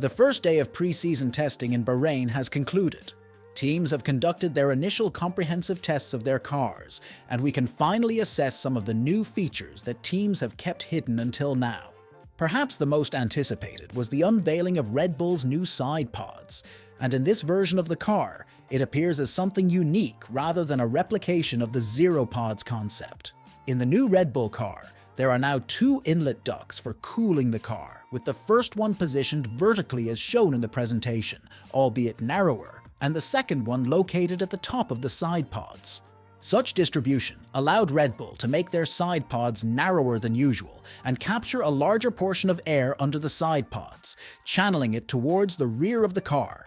The first day of pre-season testing in Bahrain has concluded. Teams have conducted their initial comprehensive tests of their cars, and we can finally assess some of the new features that teams have kept hidden until now. Perhaps the most anticipated was the unveiling of Red Bull's new side pods, and in this version of the car, it appears as something unique rather than a replication of the zero pods concept. In the new Red Bull car, there are now 2 inlet ducts for cooling the car, with the first one positioned vertically as shown in the presentation, albeit narrower, and the second one located at the top of the side pods. Such distribution allowed Red Bull to make their side pods narrower than usual and capture a larger portion of air under the side pods, channeling it towards the rear of the car.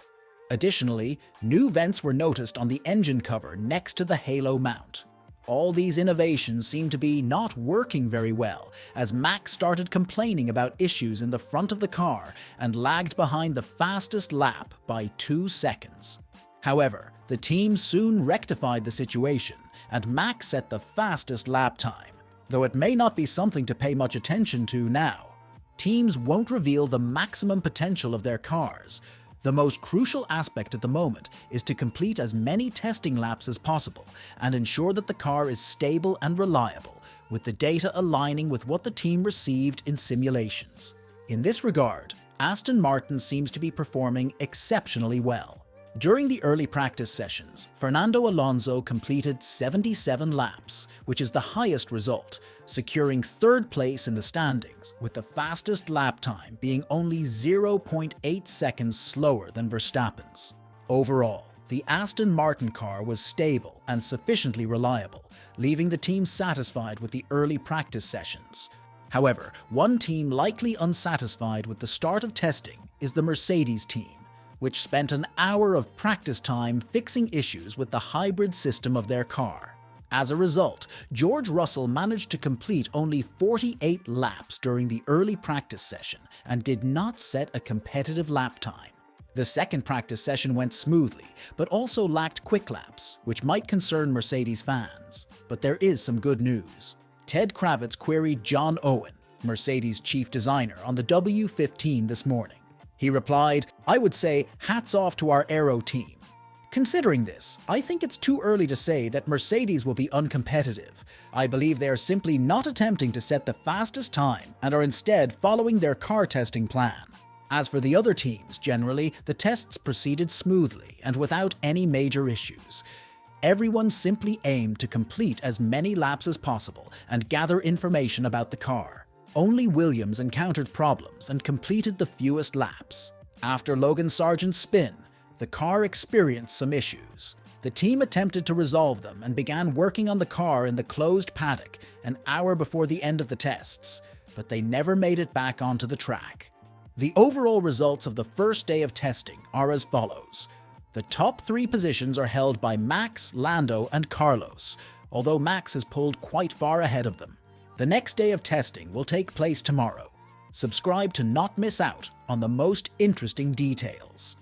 Additionally, new vents were noticed on the engine cover next to the halo mount. All these innovations seem to be not working very well, as Max started complaining about issues in the front of the car and lagged behind the fastest lap by 2 seconds. However, the team soon rectified the situation, and Max set the fastest lap time, though it may not be something to pay much attention to now. Teams won't reveal the maximum potential of their cars. The most crucial aspect at the moment is to complete as many testing laps as possible and ensure that the car is stable and reliable, with the data aligning with what the team received in simulations. In this regard, Aston Martin seems to be performing exceptionally well. During the early practice sessions, Fernando Alonso completed 77 laps, which is the highest result, securing 3rd place in the standings, with the fastest lap time being only 0.8 seconds slower than Verstappen's. Overall, the Aston Martin car was stable and sufficiently reliable, leaving the team satisfied with the early practice sessions. However, one team likely unsatisfied with the start of testing is the Mercedes team, which spent an hour of practice time fixing issues with the hybrid system of their car. As a result, George Russell managed to complete only 48 laps during the early practice session and did not set a competitive lap time. The second practice session went smoothly, but also lacked quick laps, which might concern Mercedes fans. But there is some good news. Ted Kravitz queried John Owen, Mercedes chief designer, on the W15 this morning. He replied, "I would say hats off to our aero team. Considering this, I think it's too early to say that Mercedes will be uncompetitive. I believe they are simply not attempting to set the fastest time and are instead following their car testing plan." As for the other teams, generally, the tests proceeded smoothly and without any major issues. Everyone simply aimed to complete as many laps as possible and gather information about the car. Only Williams encountered problems and completed the fewest laps. After Logan Sargent's spin, the car experienced some issues. The team attempted to resolve them and began working on the car in the closed paddock an hour before the end of the tests, but they never made it back onto the track. The overall results of the first day of testing are as follows. The top 3 positions are held by Max, Lando, and Carlos, although Max has pulled quite far ahead of them. The next day of testing will take place tomorrow. Subscribe to not miss out on the most interesting details.